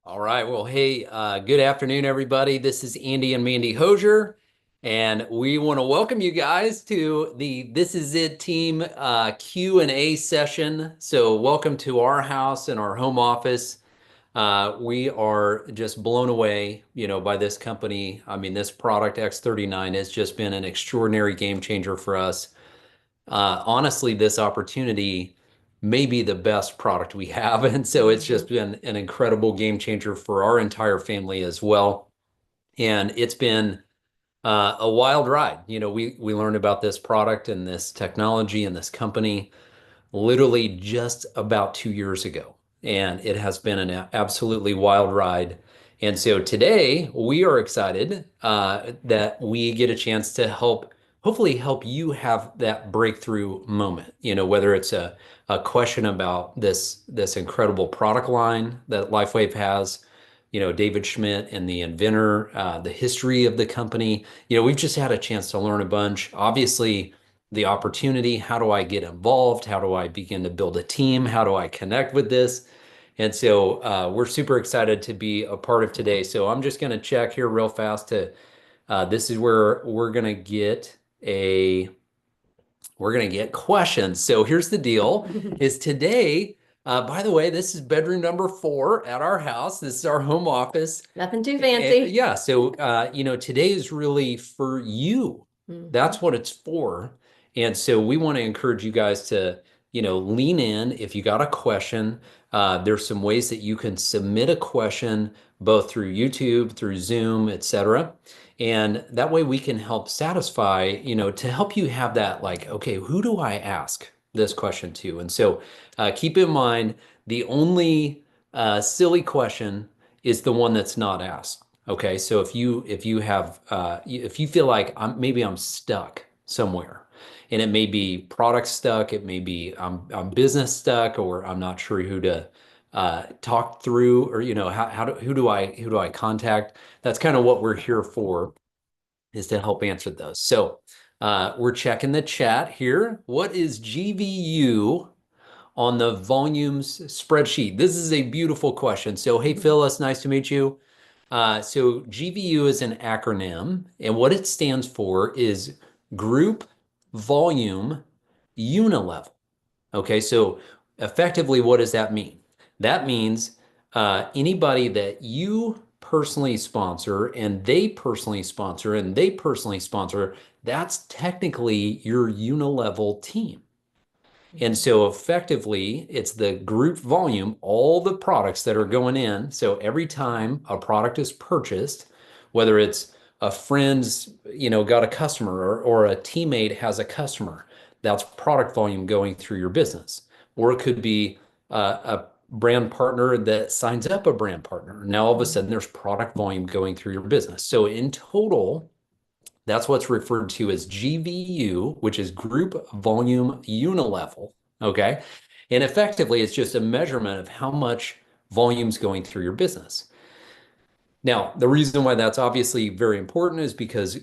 All right. Well, hey, good afternoon, everybody. This is Andy and Mandy Hosier, and we want to welcome you guys to the This Is It Team Q&A session. So welcome to our house and our home office. We are just blown away, by this company. I mean, this product X39 has just been an extraordinary game changer for us. Honestly, this opportunity may be the best product we have. And so it's just been an incredible game changer for our entire family as well. And it's been a wild ride. We learned about this product and this technology and this company literally just about 2 years ago. And it has been an absolutely wild ride. And so today we are excited that we get a chance to hopefully help you have that breakthrough moment, whether it's a question about this incredible product line that LifeWave has, David Schmidt and the inventor, the history of the company. We've just had a chance to learn a bunch. Obviously, the opportunity. How do I get involved? How do I begin to build a team? How do I connect with this? And so we're super excited to be a part of today. So I'm just going to check here real fast to this is where we're going to get questions. So here's the deal is today, by the way, this is bedroom number 4 at our house. This is our home office. Nothing too fancy. Yeah. So, today is really for you. That's what it's for. And so we want to encourage you guys to, lean in. If you got a question, there's some ways that you can submit a question both through YouTube, through Zoom, etc. And that way we can help satisfy, to help you have that like, okay, who do I ask this question to? And so keep in mind the only silly question is the one that's not asked. Okay, so if you feel like maybe I'm stuck somewhere, and it may be product stuck, it may be I'm business stuck, or I'm not sure who to talk through, or who do I contact? That's kind of what we're here for, is to help answer those. So we're checking the chat here. What is GVU on the volumes spreadsheet? This is a beautiful question. So, hey, Phyllis, nice to meet you. So GVU is an acronym, and what it stands for is Group Volume Unilevel. Okay, so effectively, what does that mean? That means anybody that you personally sponsor, and they personally sponsor, and they personally sponsor, that's technically your unilevel team. And so effectively, it's the group volume, all the products that are going in. So every time a product is purchased, whether it's a friend's, got a customer, or a teammate has a customer, that's product volume going through your business. Or it could be a brand partner that signs up a brand partner. Now all of a sudden there's product volume going through your business. So in total, that's what's referred to as GVU, which is Group Volume Unilevel. Okay. And effectively, it's just a measurement of how much volume's going through your business. Now, the reason why that's obviously very important is because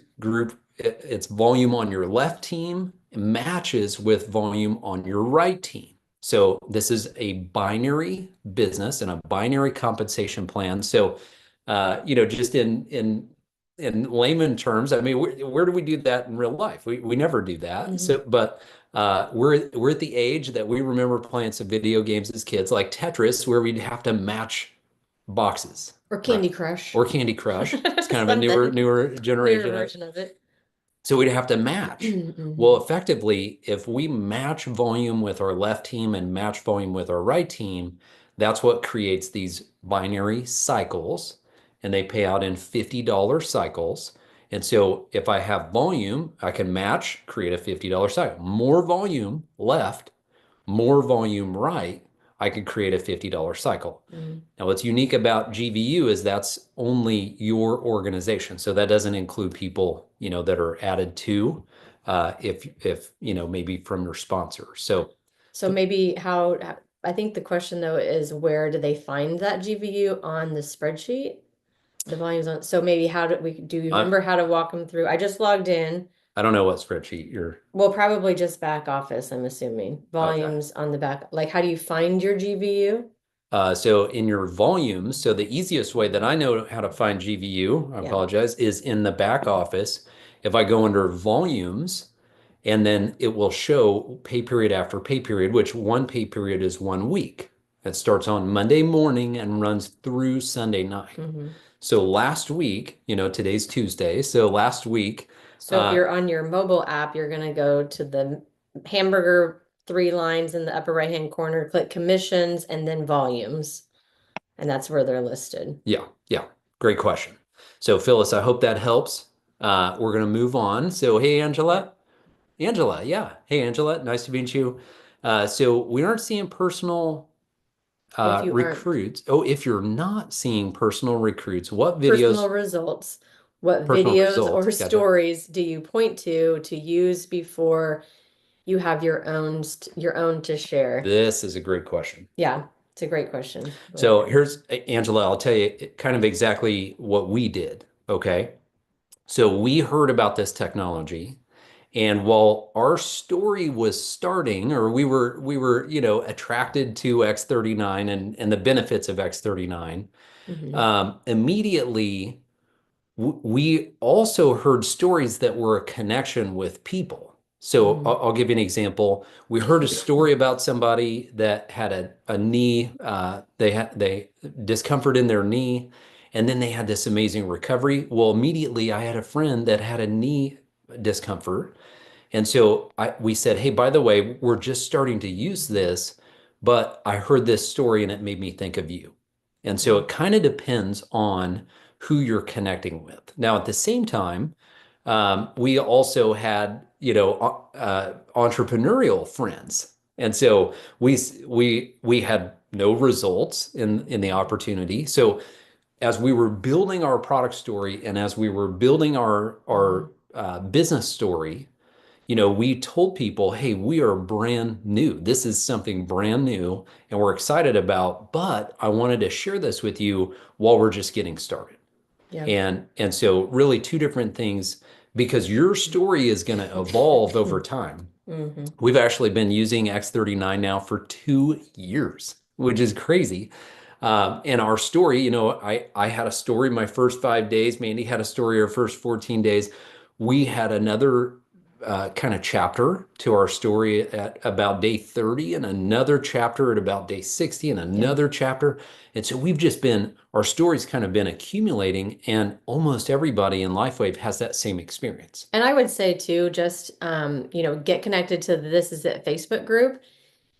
it's volume on your left team matches with volume on your right team. So this is a binary business and a binary compensation plan. So, just in layman terms, I mean, where do we do that in real life? We never do that. So, but we're at the age that we remember playing some video games as kids, like Tetris, where we'd have to match boxes. Or Candy Crush. Or Candy Crush. It's kind of a newer generation version of it. So we'd have to match. Well, effectively, if we match volume with our left team and match volume with our right team, that's what creates these binary cycles, and they pay out in $50 cycles. And so if I have volume, I can match, create a $50 cycle. More volume left, more volume right, I could create a $50 cycle. Now, what's unique about GVU is that's only your organization. So that doesn't include people, that are added to, if maybe from your sponsor. So maybe I think the question though is, where do they find that GVU on the spreadsheet? The volumes on, so maybe do you remember how to walk them through? I just logged in. I don't know what spreadsheet you're. Well, probably just back office, I'm assuming. Volumes on the back. Like, how do you find your GVU? So in your volumes, so the easiest way that I know how to find GVU, I Yeah. apologize, is in the back office. If I go under volumes, and then it will show pay period after pay period, which one pay period is 1 week. It starts on Monday morning and runs through Sunday night. Hmm. So last week, today's Tuesday. So last week, So if you're on your mobile app, you're going to go to the hamburger three lines in the upper right-hand corner, click commissions and then volumes. And that's where they're listed. yeah, great question. So Phyllis, I hope that helps. We're going to move on. So hey, Yeah. Angela. Angela, yeah. Hey, Angela, nice to meet you. So we aren't seeing personal If you aren't recruits. Oh, if you're not seeing personal recruits, what personal videos, results, what personal videos results? or Gotcha. stories do you point to use before you have your own to share? This is a great question. Yeah, it's a great question. I like So it. here's, Angela, I'll tell you kind of exactly what we did. Okay. So we heard about this technology. And while our story was starting, or we were, attracted to X39 and the benefits of X39, Hmm. immediately we also heard stories that were a connection with people. So Hmm. I'll give you an example. We heard a story about somebody that had a knee, they discomfort in their knee, and then they had this amazing recovery. Well, immediately I had a friend that had a knee discomfort, and so we said, hey, by the way, we're just starting to use this, but I heard this story and it made me think of you. And so Yeah. it kind of depends on who you're connecting with. Now, at the same time, we also had, entrepreneurial friends. And so we had no results in the opportunity. So as we were building our product story and as we were building our Hmm. business story, we told people, hey, we are brand new. This is something brand new and we're excited about, but I wanted to share this with you while we're just getting started. Yeah. And so really two different things because your story is going to evolve over time. Hmm. We've actually been using X39 now for 2 years, which is crazy. And our story, I had a story my first 5 days. Mandy had a story her first 14 days. We had another kind of chapter to our story at about day 30, and another chapter at about day 60, and Yeah. another chapter. And so our story's kind of been accumulating, and almost everybody in LifeWave has that same experience. And I would say too, just get connected to the This Is It Facebook group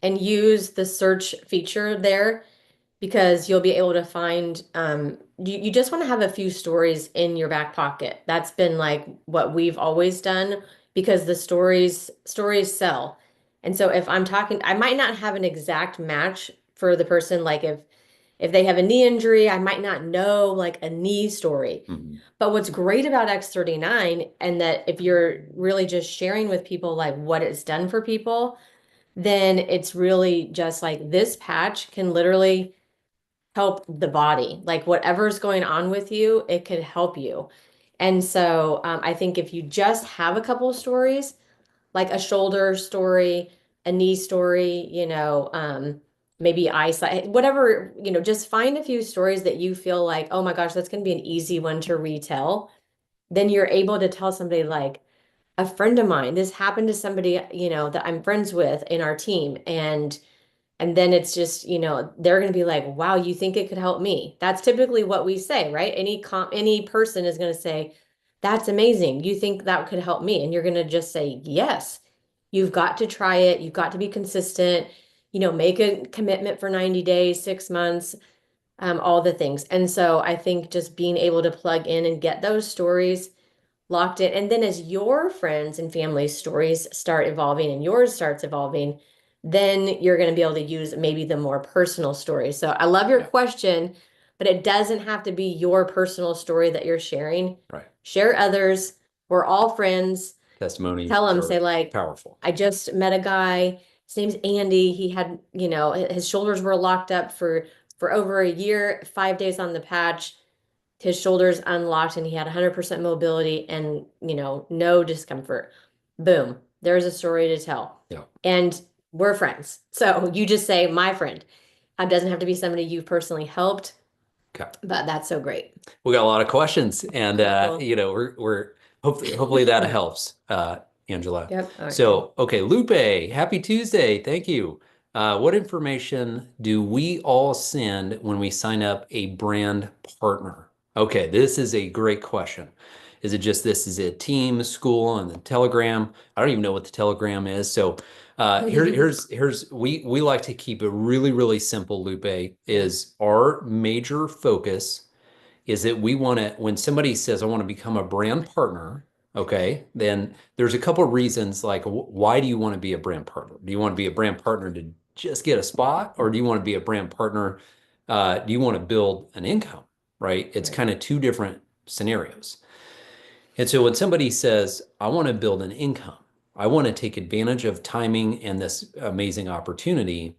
and use the search feature there because you'll be able to find you just want to have a few stories in your back pocket. That's been like what we've always done because the stories sell. And so if I'm talking, I might not have an exact match for the person. Like if they have a knee injury, I might not know like a knee story. Mhm. But what's great about X39 and that if you're really just sharing with people like what it's done for people, then it's really just like this patch can literally help the body. Like whatever's going on with you, it could help you. And so I think if you just have a couple of stories, like a shoulder story, a knee story, maybe eyesight, whatever, just find a few stories that you feel like, oh my gosh, that's going to be an easy one to retell. Then you're able to tell somebody like, a friend of mine, this happened to somebody, that I'm friends with in our team. And then it's just, they're going to be like, wow, you think it could help me? That's typically what we say, right? Any person is going to say, that's amazing. You think that could help me? And you're going to just say, yes. You've got to try it. You've got to be consistent, make a commitment for 90 days, 6 months, all the things. And so I think just being able to plug in and get those stories locked in. And then as your friends and family stories start evolving and yours starts evolving, then you're going to be able to use maybe the more personal stories. So I love your Yeah, question, but it doesn't have to be your personal story that you're sharing. right. Share others. We're all friends. Testimonies Tell them, say are like, powerful. I just met a guy. His name's Andy. He had, his shoulders were locked up for over a year, 5 days on the patch, his shoulders unlocked and he had 100% mobility and no discomfort. Boom, there's a story to tell. Yeah. And we're friends, so you just say my friend. It doesn't have to be somebody you've personally helped, Okay. but that's so great. We got a lot of questions, and Cool. we're hopefully that helps, Angela. Yep. All right, good. So, okay, Lupe, happy Tuesday. Thank you. What information do we all send when we sign up a brand partner? Okay, this is a great question. Is it just this is a team, school, and the Telegram? I don't even know what the Telegram is. So, here's we like to keep it really, really simple, Lupe, Yeah. is our major focus is that we want to, when somebody says, I want to become a brand partner, okay, then there's a couple of reasons like, why do you want to be a brand partner? Do you want to be a brand partner to just get a spot, or do you want to be a brand partner? Do you want to build an income, right? It's Right. kind of two different scenarios. And so when somebody says, I want to build an income, I want to take advantage of timing and this amazing opportunity,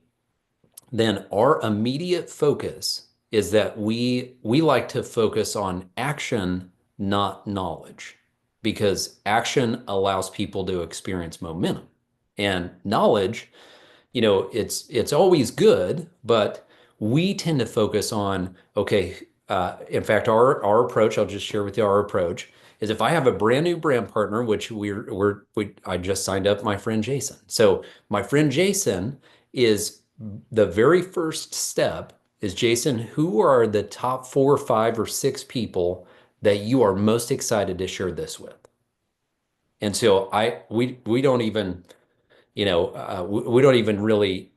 then our immediate focus is that we like to focus on action, not knowledge, because action allows people to experience momentum. And knowledge, it's always good, but we tend to focus on, okay, in fact, our approach, I'll just share with you our approach, is if I have a brand new brand partner, which I just signed up my friend Jason. So my friend Jason is the very first step is, Jason, who are the top 4 or 5 or 6 people that you are most excited to share this with? And so we don't even, we don't even really,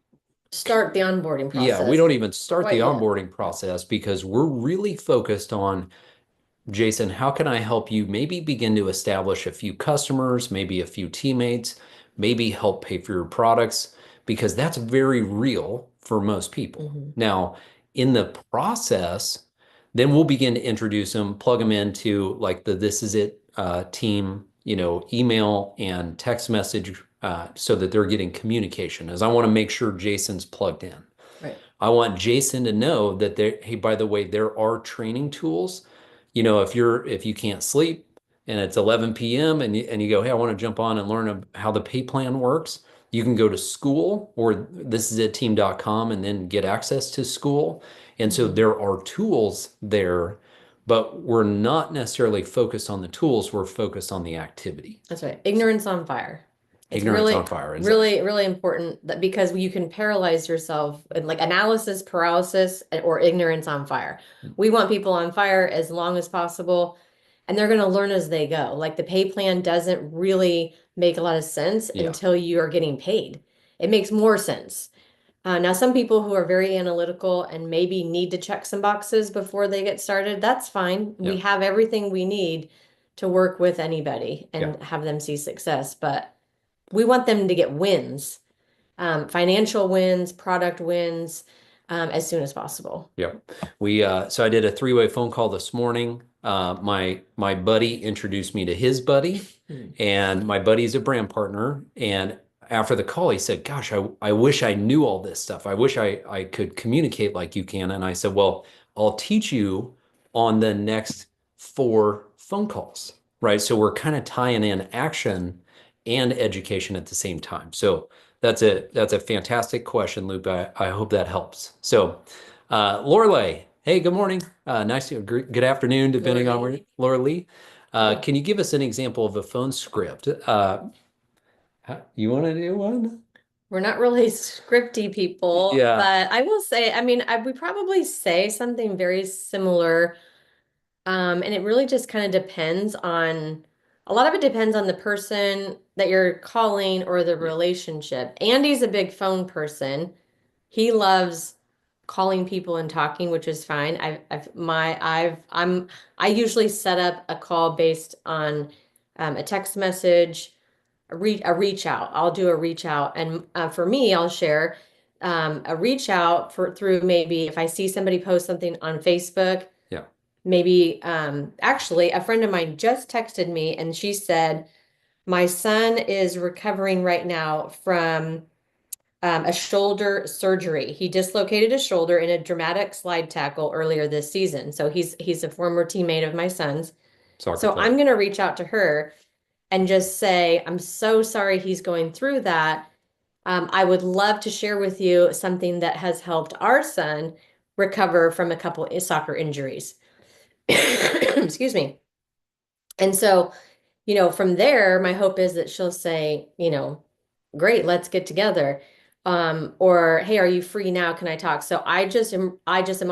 Start the onboarding yeah, we process don't even start the quite yet. onboarding process because we're really focused on, Jason, how can I help you maybe begin to establish a few customers, maybe a few teammates, maybe help pay for your products, because that's very real for most people. Hmm. Now, in the process, then we'll begin to introduce them, plug them into like the This Is It team, email and text message so that they're getting communication, as I want to make sure Jason's plugged in. Right. I want Jason to know that there, hey, by the way, there are training tools. If you can't sleep and it's 11 p.m. and you go, hey, I want to jump on and learn how the pay plan works, you can go to school or thisisitteam.com and then get access to school. And so Hmm. there are tools there, but we're not necessarily focused on the tools. We're focused on the activity. That's right. Ignorance on fire. It's Ignorance on really, fire. Exactly. really, really important that because you can paralyze yourself in like analysis paralysis or ignorance on fire. We want people on fire as long as possible, and they're going to learn as they go. Like the pay plan doesn't really make a lot of sense Yeah. until you are getting paid. It makes more sense. Now, some people who are very analytical and maybe need to check some boxes before they get started, that's fine. We Yeah. have everything we need to work with anybody Yeah. and have them see success. But we want them to get wins, financial wins, product wins, as soon as possible. Yeah. So I did a three-way phone call this morning. My buddy introduced me to his buddy, Hmm. and my buddy's a brand partner. And after the call, he said, gosh, I wish I knew all this stuff. I wish I could communicate like you can. And I said, well, I'll teach you on the next 4 phone calls, right? So we're kind of tying in action and education at the same time. So that's a fantastic question, Lupe. I hope that helps. So Lorelei, hey, good morning. Good afternoon, depending on where, Lori. Lorelei. Cool. Can you give us an example of a phone script? You want to do one? We're not really scripty people, Yeah, but I will say, I mean, we probably say something very similar. And it really just kind of depends on, a lot of it depends on the person that you're calling or the yeah, relationship. Andy's a big phone person. He loves calling people and talking, which is fine. I usually set up a call based on a text message, a reach out. I'll do a reach out, and for me, I'll share a reach out for through maybe if I see somebody post something on Facebook. yeah. Maybe actually a friend of mine just texted me and she said, my son is recovering right now from a shoulder surgery. He dislocated his shoulder in a dramatic slide tackle earlier this season. So he's a former teammate of my son's. Soccer So I'm player. going to reach out to her and just say, I'm so sorry he's going through that. I would love to share with you something that has helped our son recover from a couple of soccer injuries. Excuse me. And so, from there, my hope is that she'll say, great, let's get together. Or, hey, are you free now? Can I talk? So I just am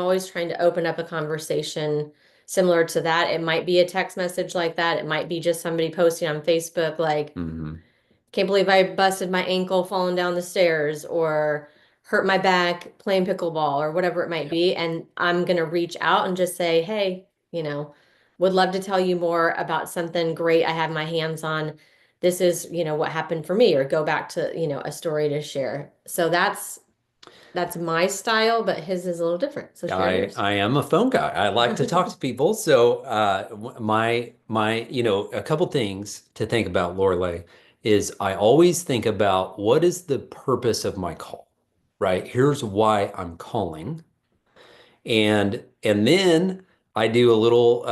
always trying to open up a conversation similar to that. It might be a text message like that. It might be just somebody posting on Facebook like, Hmm. can't believe I busted my ankle falling down the stairs or hurt my back playing pickleball or whatever it might Yeah. be. And I'm going to reach out and just say, hey, would love to tell you more about something great I have my hands on. This is, what happened for me, or go back to, a story to share. So that's my style, but his is a little different. So share yours. I am a phone guy. I like to talk to people. So my a couple things to think about, Lorelei, is I always think about what is the purpose of my call, right? Here's why I'm calling. And then I do a little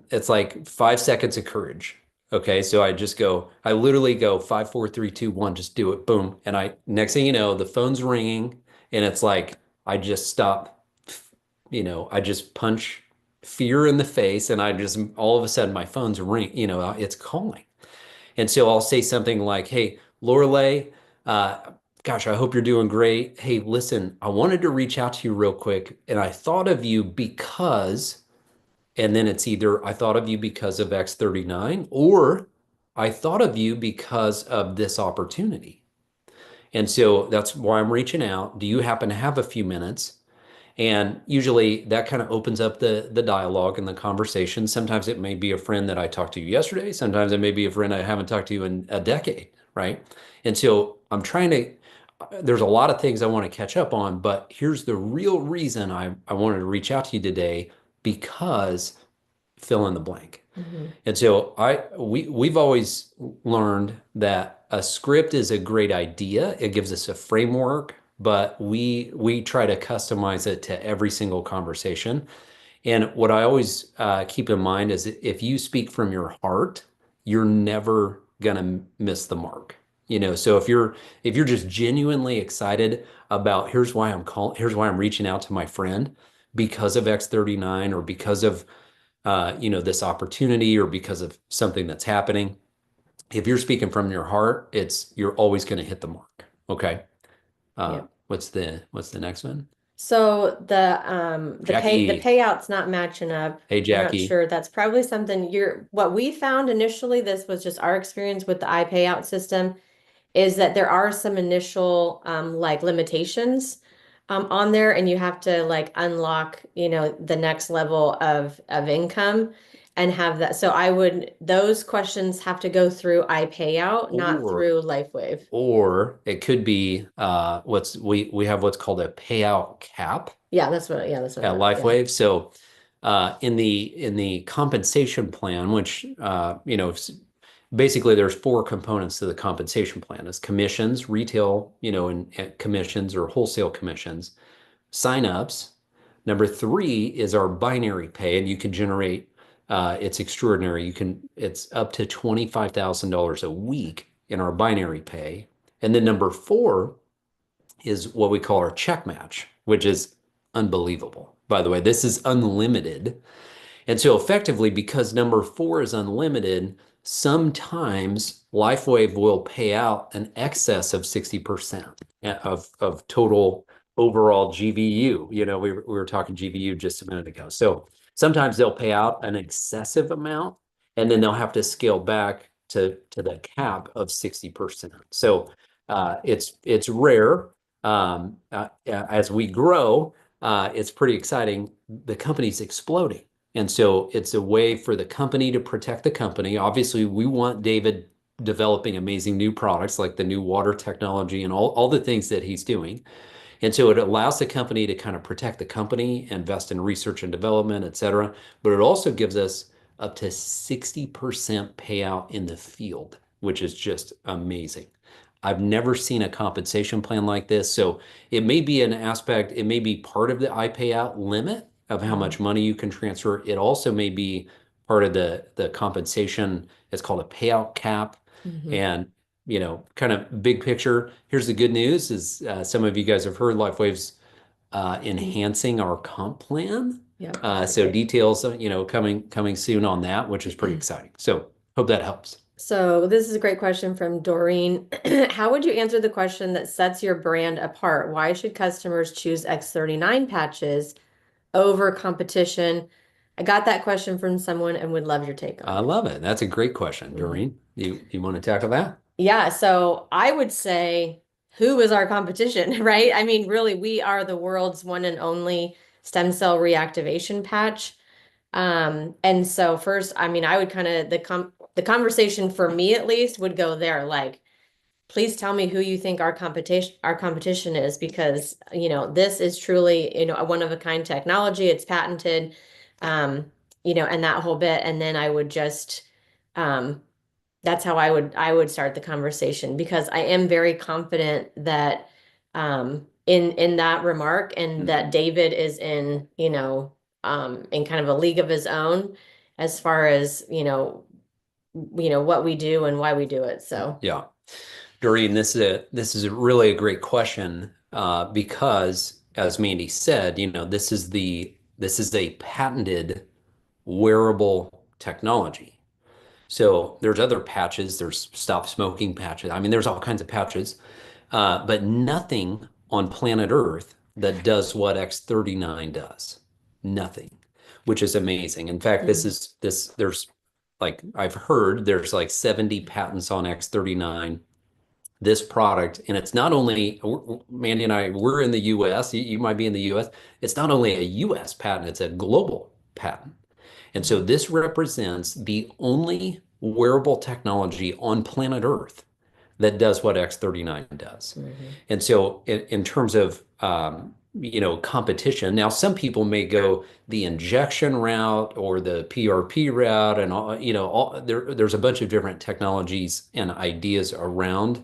it's like 5 seconds of courage. Okay, so I literally go 5, 4, 3, 2, 1, just do it, boom. And I next thing you know, the phone's ringing and it's like I just stop, I just punch fear in the face and I just all of a sudden my phone's ring, it's calling. And so I'll say something like, hey, Lorelei, uh, gosh, I hope you're doing great. Hey, listen, I wanted to reach out to you real quick, and I thought of you because, and then it's either I thought of you because of X39 or I thought of you because of this opportunity. And so that's why I'm reaching out. Do you happen to have a few minutes? And usually that kind of opens up the dialogue and the conversation. Sometimes it may be a friend that I talked to yesterday. Sometimes it may be a friend I haven't talked to in a decade, right? And so there's a lot of things I want to catch up on, but here's the real reason I wanted to reach out to you today because fill in the blank. Hmm. And so we've always learned that a script is a great idea. It gives us a framework, but we try to customize it to every single conversation. And what I always keep in mind is if you speak from your heart, you're never gonna miss the mark. So if you're just genuinely excited about here's why I'm reaching out to my friend because of X39 or because of this opportunity or because of something that's happening. If you're speaking from your heart, you're always going to hit the mark. Okay. Yep. What's the next one? So the Jackie. payout's not matching up. Hey, I'm not Jackie. sure. That's probably something what we found initially, this was just our experience with the iPayout system, is that there are some initial like limitations on there, and you have to like unlock, the next level of income and have that. So those questions have to go through iPayout, not Or through LifeWave. or it could be we have what's called a payout cap Yeah, that's what I at thought. Yeah. LifeWave. So in the compensation plan, which basically there's four components to the compensation plan: is commissions, retail, and commissions or wholesale commissions, signups. Number three is our binary pay, and you can generate. It's extraordinary. It's up to $25,000 a week in our binary pay, and then number four is what we call our check match, which is unbelievable. By the way, this is unlimited. And so effectively, because number four is unlimited, sometimes LifeWave will pay out an excess of 60% of total overall GVU. We were talking GVU just a minute ago. So sometimes they'll pay out an excessive amount and then they'll have to scale back to the cap of 60%. So it's rare. As we grow, it's pretty exciting. The company's exploding. And so it's a way for the company to protect the company. Obviously, we want David developing amazing new products like the new water technology and all the things that he's doing. And so it allows the company to kind of protect the company, invest in research and development, et cetera. But it also gives us up to 60% payout in the field, which is just amazing. I've never seen a compensation plan like this. So it may be an aspect, it may be part of the I payout limit of how Mhm. much money you can transfer. It also may be part of the compensation. It's called a payout cap. Mhm. And kind of big picture. Here's the good news is some of you guys have heard LifeWave's enhancing our comp plan. Yeah, So details, coming soon on that, which is pretty exciting. So hope that helps. So this is a great question from Doreen. How would you answer the question that sets your brand apart? Why should customers choose X39 patches over competition? I got that question from someone and would love your take on I it. love it. That's a great question, Mhm. Doreen. You want to tackle that? Yeah, so I would say, who is our competition, right? I mean, really, we are the world's one and only stem cell reactivation patch. And so first, I mean, I would kind of the conversation for me at least would go there, like, please tell me who you think our competition is, because this is truly a one of a kind technology. It's patented, um, and that whole bit. And then I would just um that's how I would start the conversation, because I am very confident that in that remark, and that Mhm. David is in kind of a league of his own as far as what we do and why we do it. So Yeah. Doreen, this is really a great question because, as Mandy said, this is a patented wearable technology. So there's other patches, there's stop smoking patches. I mean, there's all kinds of patches, but nothing on planet Earth that does what X39 does. Nothing, which is amazing. In fact, mm, there's like I've heard there's like 70 patents on X39, this product, and it's not only Mandy and I, we're in the US, you might be in the US. It's not only a US patent, it's a global patent. And so mhm, this represents the only wearable technology on planet Earth that does what X39 does. mhm. And so in terms of competition, now some people may go the injection route or the PRP route, and there's a bunch of different technologies and ideas around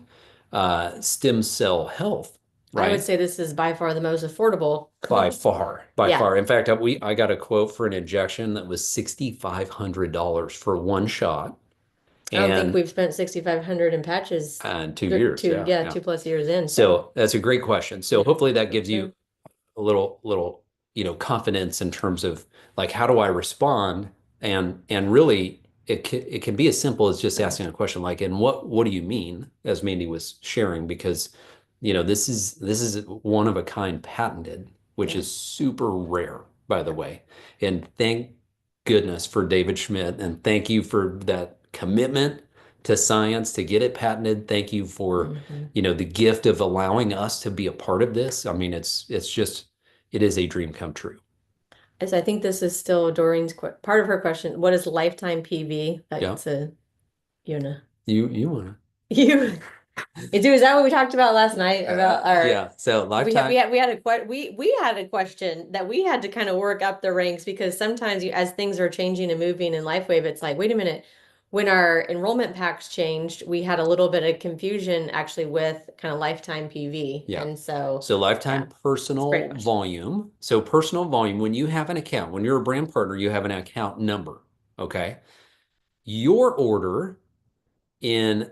stem cell health, I would right? say this is by far the most affordable. By far, by Yeah, far. In fact, I got a quote for an injection that was $6,500 for one shot, I don't think and we've spent 6,500 in patches and 2 years. two, Yeah, yeah, yeah. 2+ years in. So So that's a great question. So yeah, hopefully that gives sure. you a little confidence in terms of like how do I respond, and really it can be as simple as just asking a question like, and what do you mean, as Mandy was sharing, because this is one of a kind patented, which Yeah. is super rare, by the way. And thank goodness for David Schmidt, and thank you for that commitment to science to get it patented. Thank you for Mhm. the gift of allowing us to be a part of this. I mean, it is a dream come true. As I think this is still Doreen's part of her question. What is lifetime PV? Yeah. That's a know. You wanna. You is that what we talked about last night about our Yeah. So we had we lifetime. had we had a we had a question that we had to kind of work up the ranks, because sometimes as things are changing and moving in LifeWave, it's like, wait a minute. When our enrollment packs changed, we had a little bit of confusion actually with kind of lifetime PV. Yeah. And so, So yeah, lifetime it's a great personal question. volume. So personal volume, when you have an account, when you're a brand partner, you have an account number. Okay. Your order in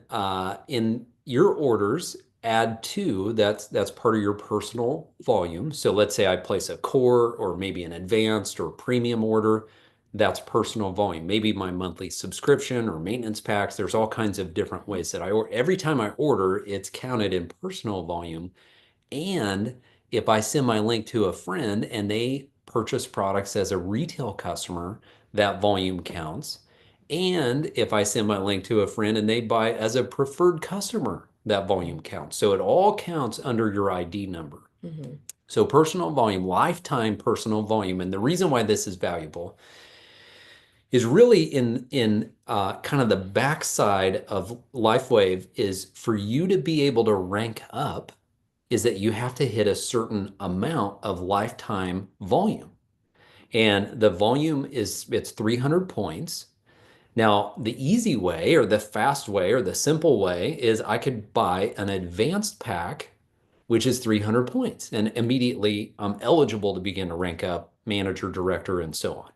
your orders add two. That's part of your personal volume. So let's say I place a core or maybe an advanced or premium order. That's personal volume. Maybe my monthly subscription or maintenance packs. There's all kinds of different ways that I order. Every time I order, it's counted in personal volume. And if I send my link to a friend and they purchase products as a retail customer, that volume counts. And if I send my link to a friend and they buy as a preferred customer, that volume counts. So it all counts under your ID number. Mhm. So personal volume, lifetime personal volume. And the reason why this is valuable is really in kind of the backside of LifeWave is for you to be able to rank up is that you have to hit a certain amount of lifetime volume. And the volume it's 300 points. Now, the easy way or the fast way or the simple way is I could buy an advanced pack, which is 300 points, and immediately I'm eligible to begin to rank up manager, director, and so on.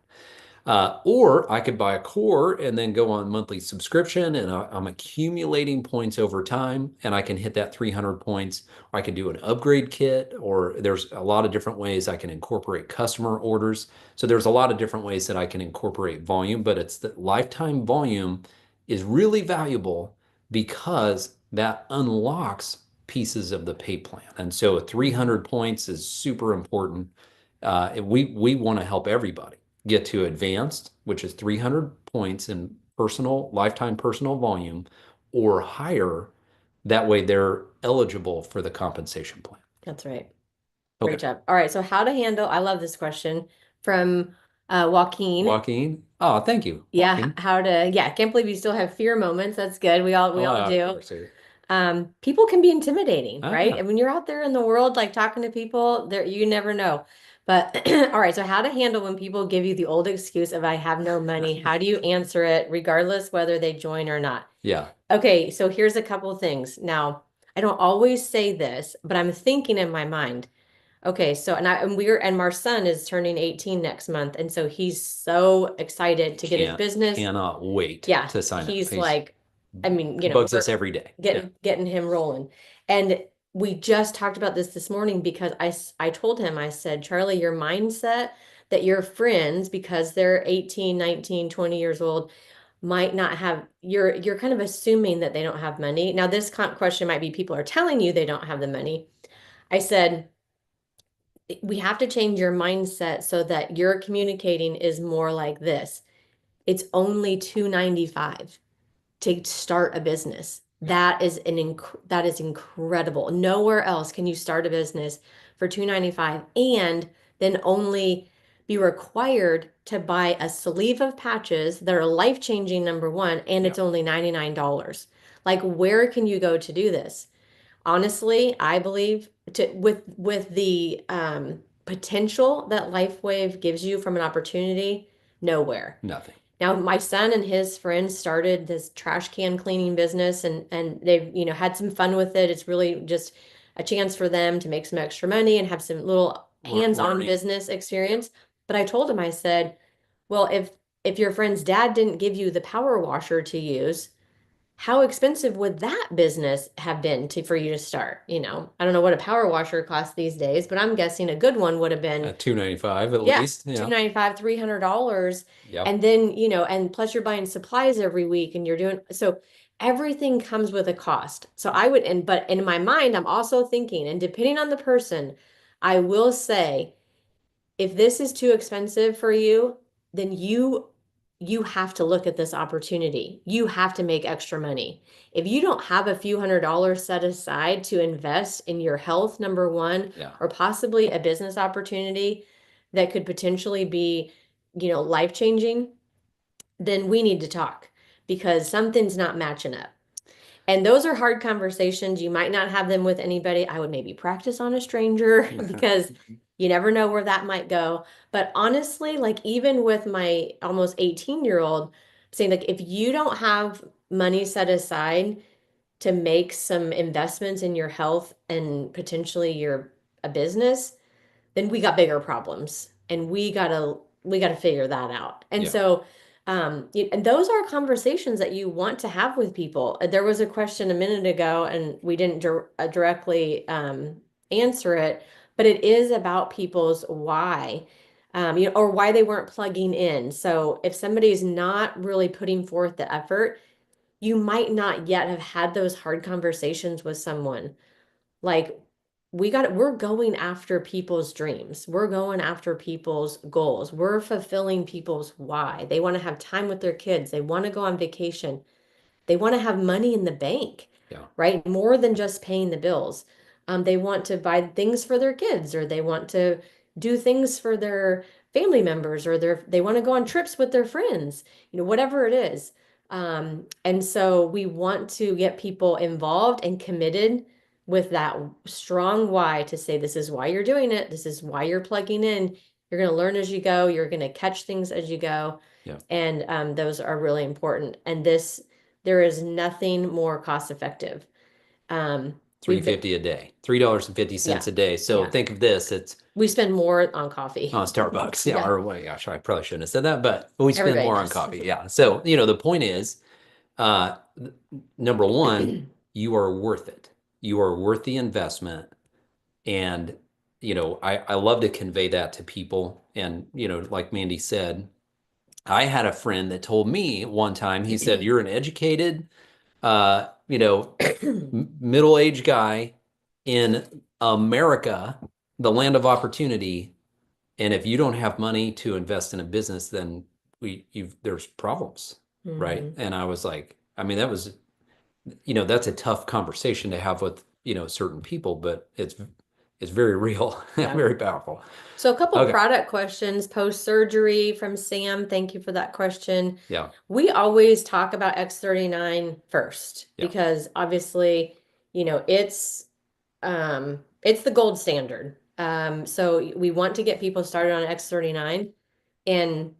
Or I could buy a core and then go on monthly subscription, and I'm accumulating points over time, and I can hit that 300 points. Or I can do an upgrade kit, or there's a lot of different ways I can incorporate customer orders. So there's a lot of different ways that I can incorporate volume, but it's the lifetime volume is really valuable because that unlocks pieces of the pay plan. And so 300 points is super important. We want to help everybody get to advanced, which is 300 points in personal lifetime personal volume or higher. That way they're eligible for the compensation plan. That's right. Great Okay. job. All right. So how to handle, I love this question from Joaquin. Joaquin. Oh, thank you, Yeah, Joaquin. how to, yeah, can't believe you still have fear moments. That's good. We Oh, all of do. course. People can be intimidating, Oh, right? yeah. And when you're out there in the world, like talking to people, there you never know. But all right, so how to handle when people give you the old excuse of I have no money? How do you answer it regardless whether they join or not? Yeah. Okay, so here's a couple of things. Now, I don't always say this, but I'm thinking in my mind. Okay, so and our son is turning 18 next month, and so he's so excited to get his business. Cannot wait Yeah, to sign up. he's He's like, I mean, bugs we're us every day. Yeah. getting him rolling. And we just talked about this morning because I told him, I said, Charlie, your mindset that your friends, because they're 18, 19, 20 years old, might not have, you're kind of assuming that they don't have money. Now, this question might be people are telling you they don't have the money. I said, we have to change your mindset so that your communicating is more like this. It's only 295 to start a business. Yeah. That is incredible. Nowhere else can you start a business for 295 and then only be required to buy a sleeve of patches that are life-changing, number one, and Yeah. it's only $99. Like, where can you go to do this? Honestly, I believe with the potential that LifeWave gives you from an opportunity, nowhere. Nothing. Now, my son and his friends started this trash can cleaning business and they've, had some fun with it. It's really just a chance for them to make some extra money and have some little hands-on Learning. business Yeah. experience. But I told him, I said, well, if your friend's dad didn't give you the power washer to use, how expensive would that business have been for you to start? I don't know what a power washer costs these days, but I'm guessing a good one would have been, At 295 at yeah, least. Yeah. 295, $300. Yep. And then, and plus you're buying supplies every week and you're doing so everything comes with a cost. So but in my mind, I'm also thinking, and depending on the person, I will say if this is too expensive for you, then you have to look at this opportunity. You have to make extra money. If you don't have a few $100s set aside to invest in your health, number one, Yeah. or possibly a business opportunity that could potentially be, life-changing, then we need to talk because something's not matching up. And those are hard conversations. You might not have them with anybody. I would maybe practice on a stranger because you never know where that might go. But honestly, like even with my almost 18-year-old saying, like, if you don't have money set aside to make some investments in your health and potentially your a business, then we got bigger problems and we gotta figure that out. And Yeah. so and those are conversations that you want to have with people. There was a question a minute ago and we didn't directly answer it, but it is about people's why. Or why they weren't plugging in. So if somebody's not really putting forth the effort, you might not yet have had those hard conversations with someone. Like we're going after people's dreams. We're going after people's goals. We're fulfilling people's why. They want to have time with their kids. They want to go on vacation. They want to have money in the bank, Yeah. right? More than just paying the bills. They want to buy things for their kids, or they want to do things for their family members, or they want to go on trips with their friends, whatever it is. And so we want to get people involved and committed with that strong why to say, this is why you're doing it. This is why you're plugging in. You're going to learn as you go. You're going to catch things as you go. Yeah. And those are really important. And there is nothing more cost effective. Three fifty a day, $3.50 yeah, a day. So yeah. think of this, it's We spend more on coffee. Starbucks. Yeah, Yeah, or well, gosh, I probably shouldn't have said that, but we spend everybody more on does. coffee. Yeah. So, the point is, uh, number one, you are worth it. You are worth the investment. And, I love to convey that to people. And, like Mandy said, I had a friend that told me one time, he said, you're an educated, uh, you know, middle-aged guy in America, the land of opportunity. And if you don't have money to invest in a business, then there's problems, right? Mhm. And I was like, I mean, that's a tough conversation to have with, certain people, but it's very real, Yeah. very powerful. So a couple Okay. product questions post-surgery from Sam. Thank you for that question. Yeah. We always talk about X39 first Yeah. because obviously, it's the gold standard. So we want to get people started on X39 and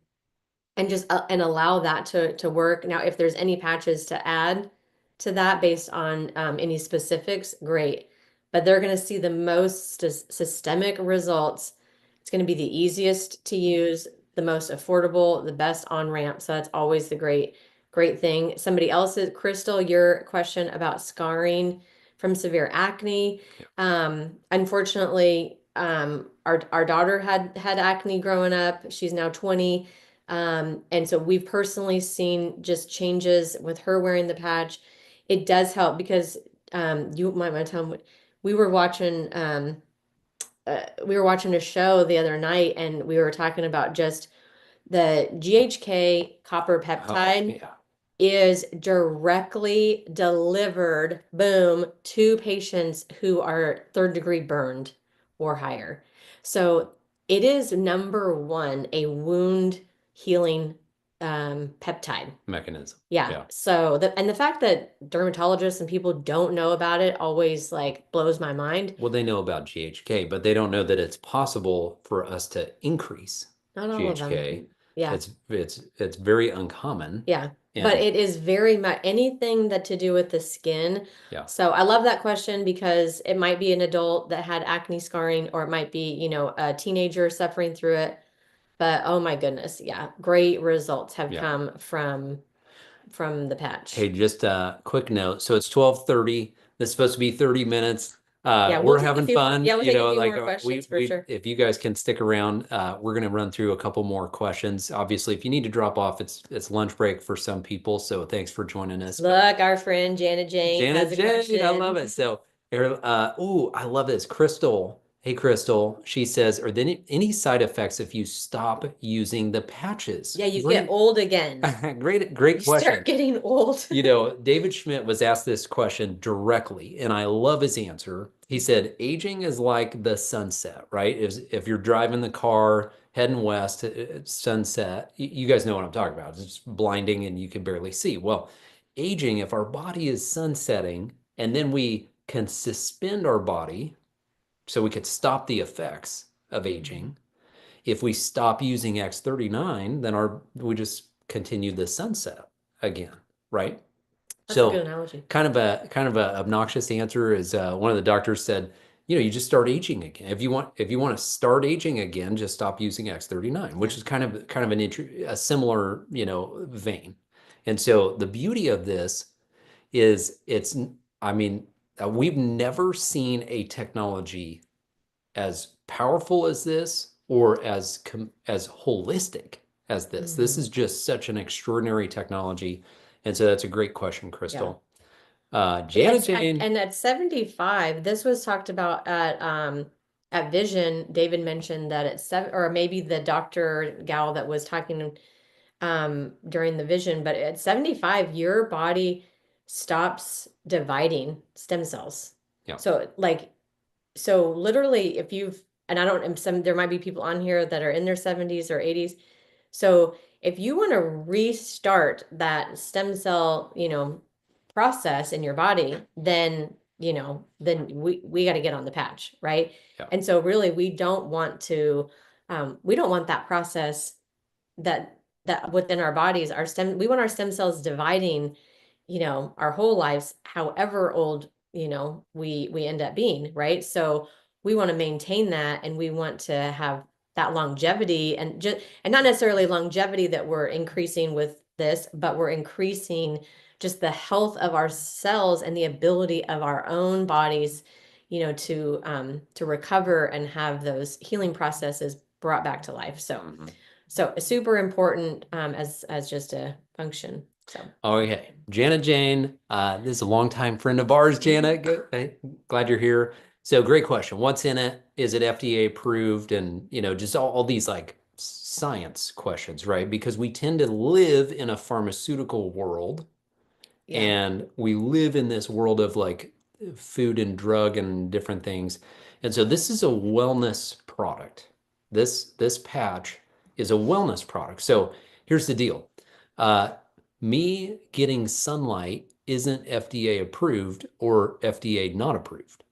just and allow that to work. Now, if there's any patches to add to that based on any specifics, great. But they're going to see the most systemic results. It's going to be the easiest to use, the most affordable, the best on ramp. So that's always the great thing. Somebody else's, Crystal, your question about scarring from severe acne. Yeah. Unfortunately, our daughter had acne growing up. She's now 20. And so we've personally seen just changes with her wearing the patch. It does help because you might want to tell them we were watching a show the other night and we were talking about just the GHK copper Oh, peptide yeah. is directly delivered, boom, to patients who are third degree burned or higher. So it is number one, a wound healing peptide. Mechanism. Yeah. Yeah. So the fact that dermatologists and people don't know about it always like blows my mind. Well, they know about GHK, but they don't know that it's possible for us to increase Not all of them. GHK. Yeah. It's very uncommon. Yeah, but And it is very much anything that to do with the skin. yeah, So I love that question because it might be an adult that had acne scarring, or it might be, a teenager suffering through it. But oh my goodness, yeah, great results have yeah. come from the patch. Hey, just a quick note. So it's 12:30. This is supposed to be 30 minutes. Yeah, we'll We're take a having few. fun. Yeah, we'll take a few Like more questions for we sure. if you guys can stick around, we're gonna run through a couple more questions. Obviously, if you need to drop off, it's lunch break for some people. So thanks for joining us. But Look, our friend Janet Jane has Janet a Jade, I love question. it. So, I love this. Crystal. Hey, Crystal. She says, are there any side effects if you stop using the patches? Yeah, you get Great, old again. great You start question. getting old. David Schmidt was asked this question directly, and I love his answer. He said, aging is like the sunset, right? If you're driving the car heading west, it's sunset. You guys know what I'm talking about. It's just blinding and you can barely see. Well, aging, if our body is sunsetting and then we can suspend our body so we could stop the effects of Mhm. aging. If we stop using X39, then we just continue the sunset again, right? That's a good So analogy. kind of a obnoxious answer is one of the doctors said, you just start aging again. If you want to start aging again, just stop using X39, which Yeah. is kind of a similar, vein. And so the beauty of this is I mean, we've never seen a technology as powerful as this or as holistic as this. This Mhm. is just such an extraordinary technology. And so that's a great question, Yeah. Crystal. Janet It's Jane. and at 75, this was talked about at Vision. David mentioned that at seven, or maybe the doctor gal that was talking during the Vision, but at 75, your body stops dividing stem cells. Yeah, So so literally if you've, and I don't, and some, there might be people on here that are in their 70s or 80s. So if you want to restart that stem cell, process in your body, then we got to get on the patch, right? yeah, And so really we don't want that process that within our bodies, we want our stem cells dividing, our whole lives, however old we end up being, right? So we want to maintain that, and we want to have that longevity, and not necessarily longevity that we're increasing with this, but we're increasing just the health of our cells and the ability of our own bodies, to recover and have those healing processes brought back to life. So super important, as just a function. So Okay. Jana Jane, this is a longtime friend of ours, Jana. Glad you're here. So great question. What's in it? Is it FDA approved? And, just all these like science questions, right? Because we tend to live in a pharmaceutical world, yeah. and we live in this world of like food and drug and different things. And so this is a wellness product. This patch is a wellness product. So here's the deal. Uh, Me getting sunlight isn't FDA approved or FDA not approved,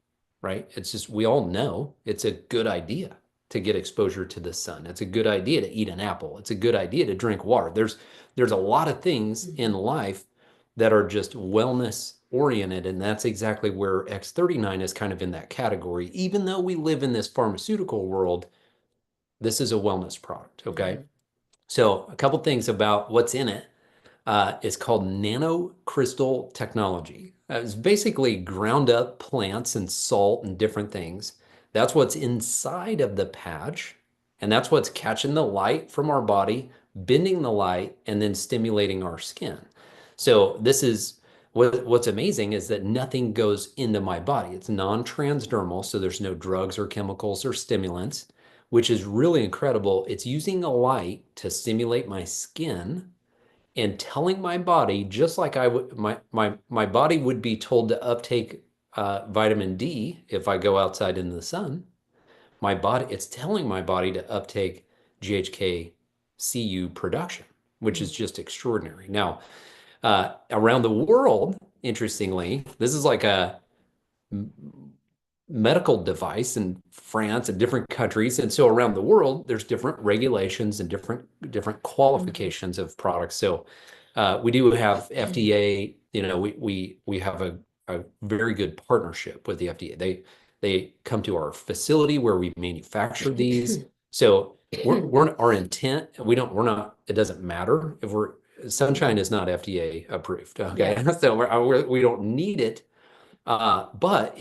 right? It's just we all know it's a good idea to get exposure to the sun. It's a good idea to eat an apple. It's a good idea to drink water. There's a lot of things in life that are just wellness oriented. And that's exactly where X39 is kind of in that category. Even though we live in this pharmaceutical world, this is a wellness product. Okay. Mhm. So, a couple things about what's in it. It's called nanocrystal technology. It's basically ground up plants and salt and different things. That's what's inside of the patch, and that's what's catching the light from our body, bending the light, and then stimulating our skin. So this is what's amazing is that nothing goes into my body. It's non-transdermal, so there's no drugs or chemicals or stimulants, which is really incredible. It's using a light to stimulate my skin and telling my body, just like I would, my body would be told to uptake vitamin D if I go outside in the sun. It's telling my body to uptake GHK-Cu production, which is just extraordinary. Now, around the world, interestingly, this is like a medical device in France and different countries. And so around the world, there's different regulations and different Mhm. qualifications of products. So we do have FDA, we have a very good partnership with the FDA. They come to our facility where we manufacture these. So we're our intent, we're not, it doesn't matter if sunshine Mhm. is not FDA approved. Okay. Yeah. So we don't need it, but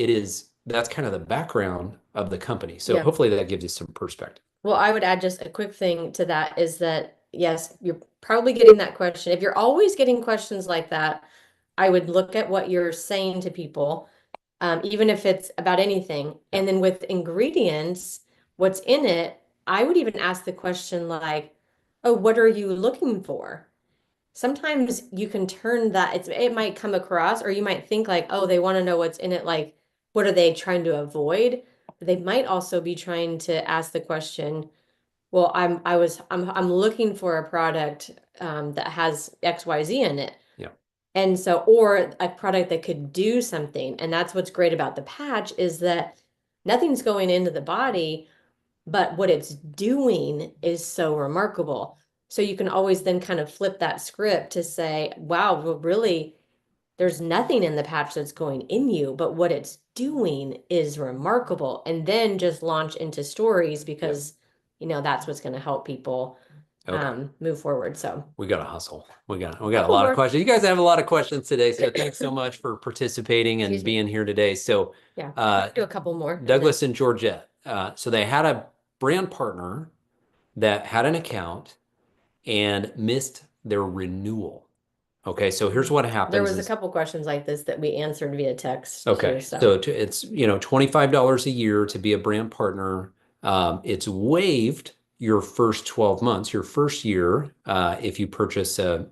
that's kind of the background of the company. So Yeah. hopefully that gives you some perspective. Well, I would add just a quick thing to that is that, yes, you're probably getting that question. If you're always getting questions like that, I would look at what you're saying to people, even if it's about anything. Yeah. And then with ingredients, what's in it, I would even ask the question like, oh, what are you looking for? Sometimes you can turn that, it might come across, or you might think like, oh, they want to know what's in it, like, what are they trying to avoid? They might also be trying to ask the question, well, I'm looking for a product that has XYZ in it. Yeah. And so, or a product that could do something. And that's what's great about the patch is that nothing's going into the body, but what it's doing is so remarkable. So you can always then kind of flip that script to say, wow, well, really, there's nothing in the patch that's going in you, but what it's doing is remarkable. And then just launch into stories Yeah. because, that's what's going to help people Okay. move forward. So, We got to hustle. We got a couple lot of more. questions. You guys have a lot of questions today. So thanks so much for participating and Excuse me. being here today. So, Yeah, I uh, can do a couple more and then. Douglas and Georgette. So they had a brand partner that had an account and missed their renewal. Okay. So here's what There happens was a is couple questions like this that we answered via text too. okay, So, so it's $25 a year to be a brand partner. It's waived your first 12 months, your first year, if you purchase a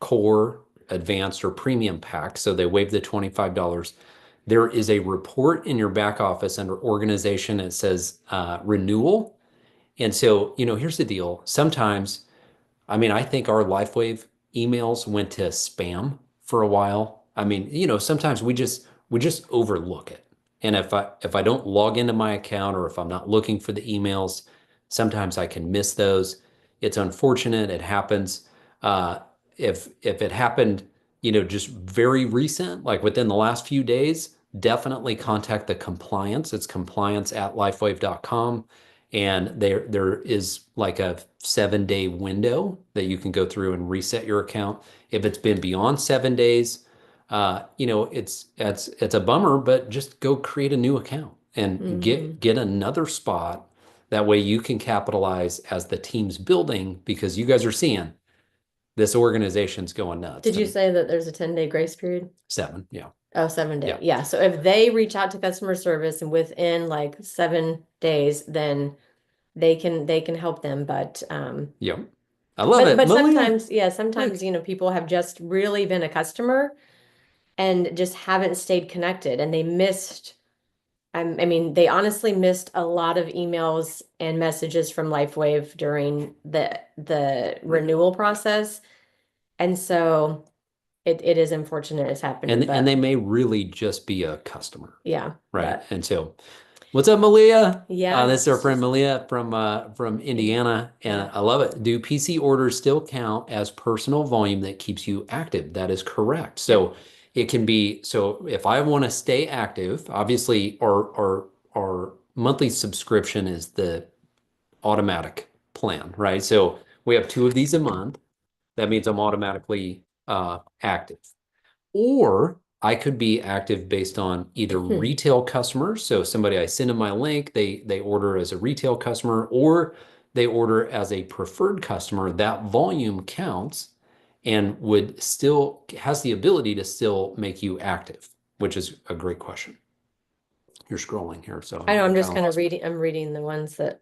core, advanced, or premium pack. So they waive the $25. There is a report in your back office under organization that says renewal. And so, here's the deal. Sometimes I think our LifeWave emails went to spam for a while. Sometimes we just overlook it. And if I don't log into my account or if I'm not looking for the emails, sometimes I can miss those. It's unfortunate. It happens. If it happened, just very recent, like within the last few days, definitely contact the compliance. It's compliance@lifewave.com. And there is like a 7-day window that you can go through and reset your account. If it's been beyond 7 days, it's a bummer, but just go create a new account and Hmm. get another spot. That way you can capitalize as the team's building because you guys are seeing this organization's going nuts. Did you And say that there's a 10-day grace period? 7, yeah, Oh, 7 day. yeah, Yeah. So if they reach out to customer service and within like 7 days, then they can help them. yeah. I love it, But Malia. sometimes, yeah, sometimes, Look, people have just really been a customer and just haven't stayed connected and they missed, I mean, they honestly missed a lot of emails and messages from LifeWave during the renewal process. And so it is unfortunate it's happening, and they but may really just be a customer, yeah, right? but And so, what's up, Malia? yeah, This is our it's friend just, Malia from Indiana, and yeah. I love it. Do PC orders still count as personal volume that keeps you active? That is correct. Yep. So it can be so if I want to stay active, obviously, our monthly subscription is the automatic plan, right? So we have two of these a month. That means I'm automatically active. Or I could be active based on either retail customers. So somebody I send them my link, they order as a retail customer, or they order as a preferred customer. That volume counts and would still has the ability to still make you active, which is a great question. You're scrolling here, so I know, I I'm kind just of kind of lost my. reading the ones that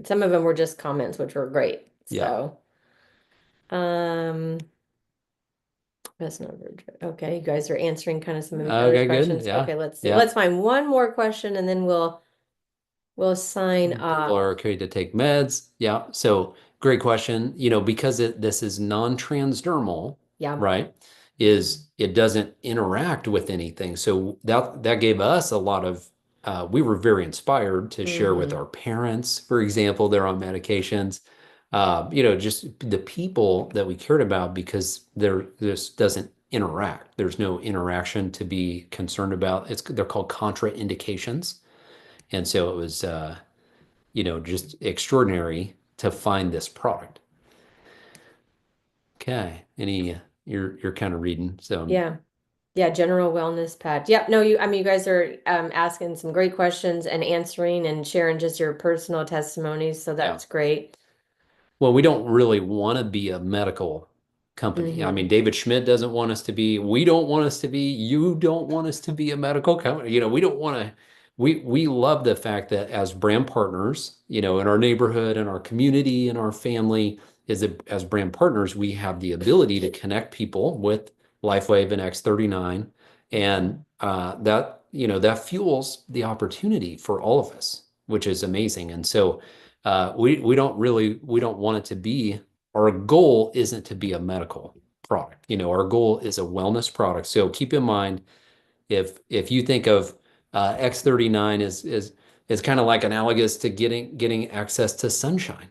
some of them were just comments, which were great. Yeah. So, um, that's not very good. Okay, you guys are answering kind of some of each other's Okay, good. questions. Yeah. Okay, let's see. Yeah. Let's find one more question and then we'll sign People off. are okay to take meds. Yeah. So great question. Because this is non-transdermal, Yeah. right? Is it doesn't interact with anything. So that gave us a lot of we were very inspired to share with Hmm. our parents, for example, they're on medications. Just the people that we cared about because this doesn't interact. There's no interaction to be concerned about. They're called contraindications. And so it was just extraordinary to find this product. Okay. You're kind of reading. So Yeah. Yeah, general wellness patch. Yep. No, I mean, you guys are asking some great questions and answering and sharing just your personal testimonies. So yeah. that's great. Well, we don't really want to be a medical company. I Hmm. mean, David Schmidt doesn't want us to be, we don't want us to be, you don't want us to be a medical company. We don't want to, we love the fact that as brand partners, in our neighborhood and our community and our family, is that as brand partners, we have the ability to connect people with LifeWave and X39. And that fuels the opportunity for all of us, which is amazing. And so we don't want it to be, our goal isn't to be a medical product. Our goal is a wellness product. So keep in mind, if you think of X39 is kind of like analogous to getting access to sunshine.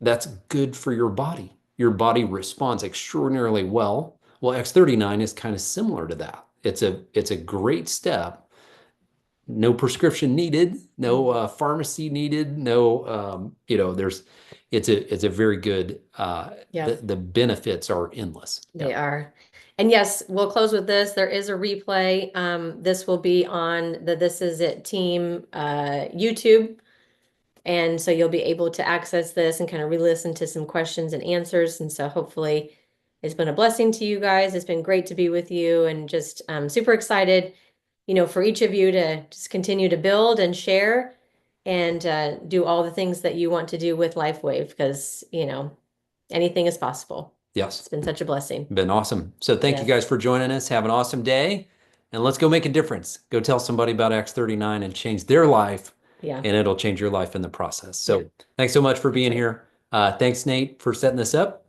That's good for your body. Your body responds extraordinarily well. Well, X39 is kind of similar to that. It's a great step, no prescription needed, no pharmacy needed, no there's it's a very good Yeah, the benefits are endless. Yeah. they are. And yes, we'll close with this. There is a replay. This will be on the This Is It team YouTube. And so you'll be able to access this and kind of re-listen to some questions and answers. And so hopefully it's been a blessing to you guys. It's been great to be with you and just super excited, for each of you to just continue to build and share and do all the things that you want to do with LifeWave because, anything is possible. Yes. It's been such a blessing. Been awesome. So thank you Yes. guys for joining us. Have an awesome day, and let's go make a difference. Go tell somebody about X39 and change their life, Yeah. and it'll change your life in the process. Yeah. So thanks so much for That's being right. here. Thanks, Nate, for setting this up.